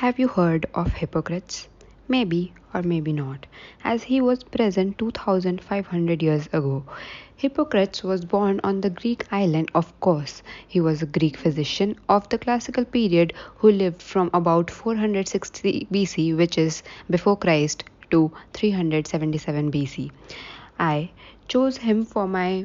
Have you heard of Hippocrates? Maybe or maybe not, as he was present 2500 years ago. Hippocrates was born on the Greek island of Kos. He was a Greek physician of the classical period who lived from about 460 BC, which is before Christ, to 377 BC. I chose him for my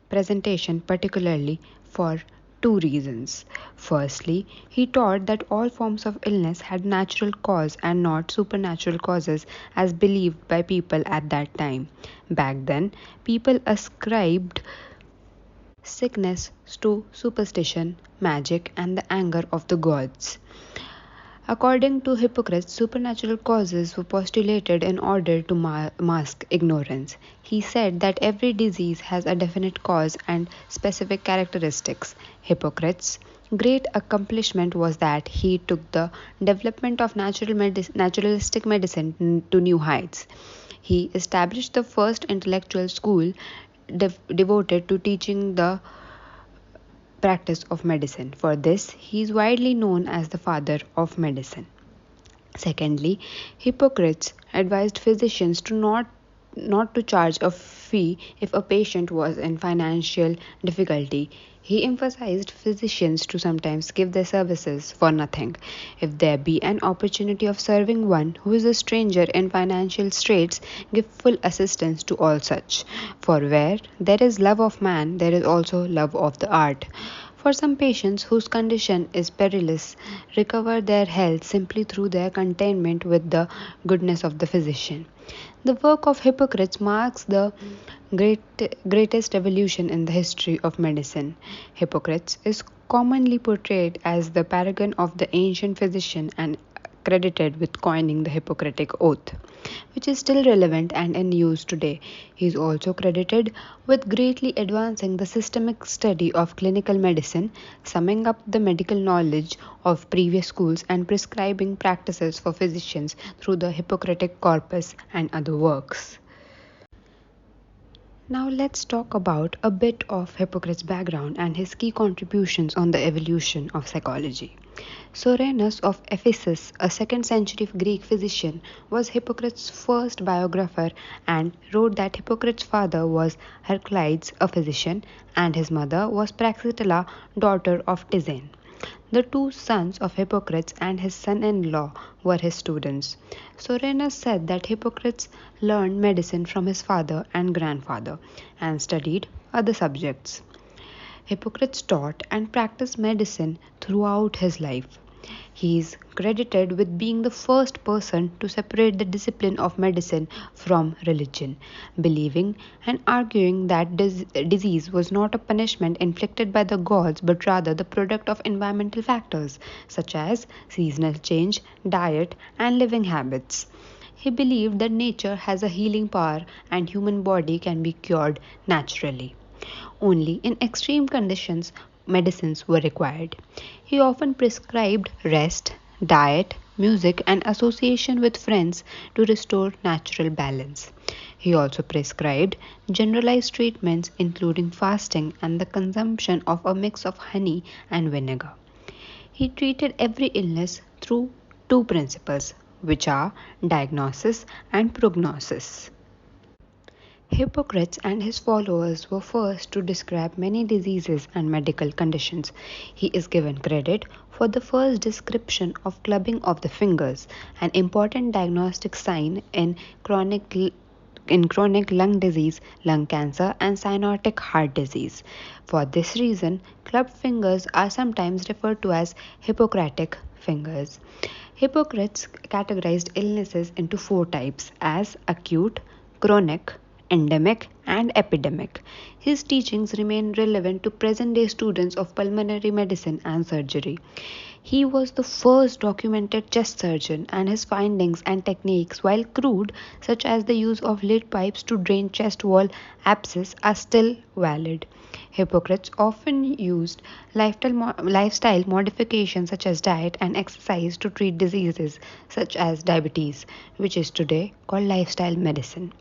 presentation particularly for two reasons. Firstly, he taught that all forms of illness had natural cause and not supernatural causes as believed by people at that time. Back then, people ascribed sickness to superstition, magic, and the anger of the gods. According to Hippocrates, supernatural causes were postulated in order to mask ignorance. He said that every disease has a definite cause and specific characteristics. Hippocrates' great accomplishment was that he took the development of naturalistic medicine to new heights. He established the first intellectual school devoted to teaching the practice of medicine. For this, he is widely known as the father of medicine. Secondly, Hippocrates advised physicians not to charge a fee if a patient was in financial difficulty. He emphasized physicians to sometimes give their services for nothing. If there be an opportunity of serving one who is a stranger in financial straits, give full assistance to all such. For where there is love of man, there is also love of the art. For some patients whose condition is perilous, recover their health simply through their contentment with the goodness of the physician. The work of Hippocrates marks the greatest revolution in the history of medicine. Hippocrates is commonly portrayed as the paragon of the ancient physician and credited with coining the Hippocratic Oath, which is still relevant and in use today. He is also credited with greatly advancing the systemic study of clinical medicine, summing up the medical knowledge of previous schools and prescribing practices for physicians through the Hippocratic corpus and other works. Now let's talk about a bit of Hippocrates' background and his key contributions on the evolution of psychology. Soranus of Ephesus, a 2nd century Greek physician, was Hippocrates' first biographer and wrote that Hippocrates' father was Heraclides, a physician, and his mother was Praxitela, daughter of Tisaean. The two sons of Hippocrates and his son-in-law were his students. Soranus said that Hippocrates learned medicine from his father and grandfather and studied other subjects. Hippocrates taught and practiced medicine throughout his life. He is credited with being the first person to separate the discipline of medicine from religion, believing and arguing that disease was not a punishment inflicted by the gods but rather the product of environmental factors such as seasonal change, diet, and living habits. He believed that nature has a healing power and human body can be cured naturally. Only in extreme conditions medicines were required. He often prescribed rest, diet, music, and association with friends to restore natural balance. He also prescribed generalized treatments including fasting and the consumption of a mix of honey and vinegar. He treated every illness through two principles, which are diagnosis and prognosis. Hippocrates and his followers were first to describe many diseases and medical conditions. He is given credit for the first description of clubbing of the fingers, an important diagnostic sign in chronic lung disease, lung cancer, and cyanotic heart disease. For this reason, clubbed fingers are sometimes referred to as Hippocratic fingers. Hippocrates categorized illnesses into four types as acute, chronic, endemic, and epidemic. His teachings remain relevant to present day students of pulmonary medicine and surgery. He was the first documented chest surgeon, and his findings and techniques, while crude, such as the use of lead pipes to drain chest wall abscess, are still valid. Hippocrates often used lifestyle modifications such as diet and exercise to treat diseases such as diabetes, which is today called lifestyle medicine.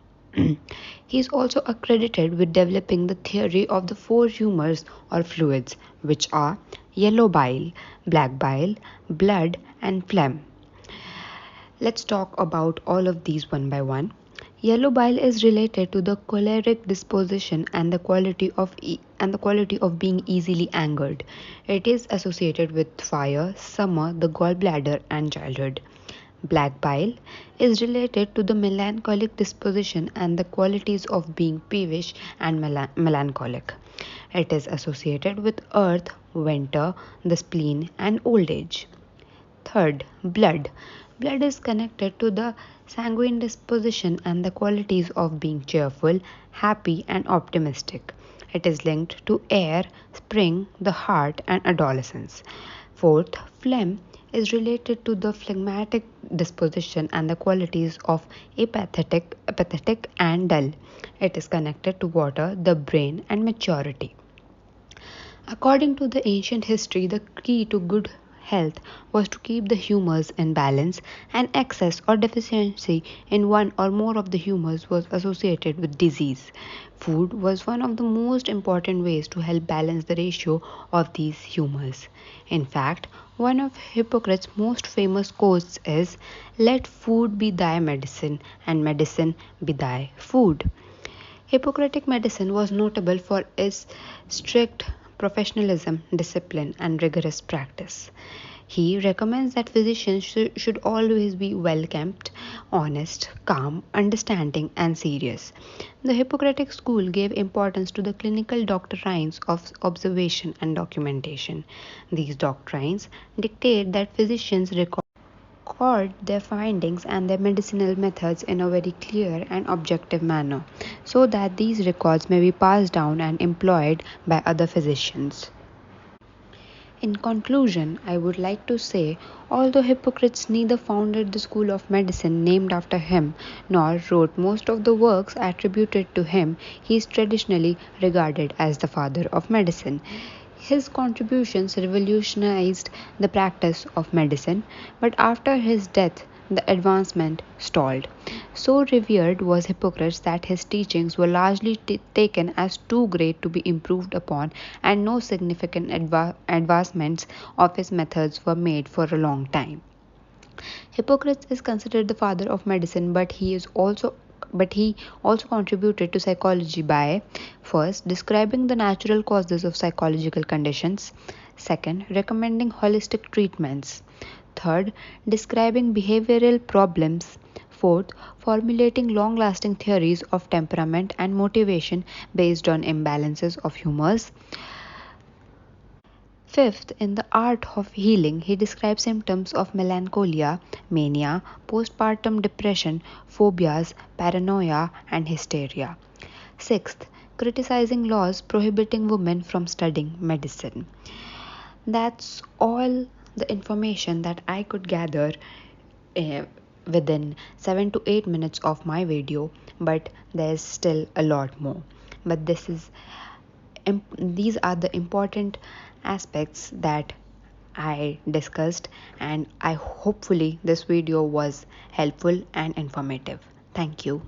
He is also accredited with developing the theory of the four humors or fluids, which are yellow bile, black bile, blood, and phlegm. Let's talk about all of these one by one. Yellow bile is related to the choleric disposition and the quality of being easily angered. It is associated with fire, summer, the gallbladder, and childhood. Black bile is related to the melancholic disposition and the qualities of being peevish and melancholic. It is associated with earth, winter, the spleen, and old age. Third, blood. Blood is connected to the sanguine disposition and the qualities of being cheerful, happy, and optimistic. It is linked to air, spring, the heart, and adolescence. Fourth, phlegm is related to the phlegmatic disposition and the qualities of apathetic, and dull. It is connected to water, the brain, and maturity. According to the ancient history, the key to good health was to keep the humors in balance, and excess or deficiency in one or more of the humors was associated with disease. Food was one of the most important ways to help balance the ratio of these humors. In fact, one of Hippocrates' most famous quotes is, "Let food be thy medicine, and medicine be thy food." Hippocratic medicine was notable for its strict professionalism, discipline, and rigorous practice. He recommends that physicians should always be well kept, honest, calm, understanding, and serious. The Hippocratic school gave importance to the clinical doctrines of observation and documentation. These doctrines dictate that physicians record their findings and their medicinal methods in a very clear and objective manner, so that these records may be passed down and employed by other physicians. In conclusion, I would like to say, although Hippocrates neither founded the school of medicine named after him nor wrote most of the works attributed to him, he is traditionally regarded as the father of medicine. His contributions revolutionized the practice of medicine, but after his death, the advancement stalled. So revered was Hippocrates that his teachings were largely taken as too great to be improved upon, and no significant advancements of his methods were made for a long time. Hippocrates is considered the father of medicine, but he also contributed to psychology by, first, describing the natural causes of psychological conditions, second, recommending holistic treatments, third, describing behavioral problems, fourth, formulating long lasting theories of temperament and motivation based on imbalances of humors. Fifth, in the art of healing, he describes symptoms of melancholia, mania, postpartum depression, phobias, paranoia, and hysteria. Sixth, criticizing laws prohibiting women from studying medicine. That's all the information that I could gather uh, within 7 to 8 minutes of my video, but there's still a lot more. But these are the important aspects that I discussed, and I hopefully this video was helpful and informative. Thank you.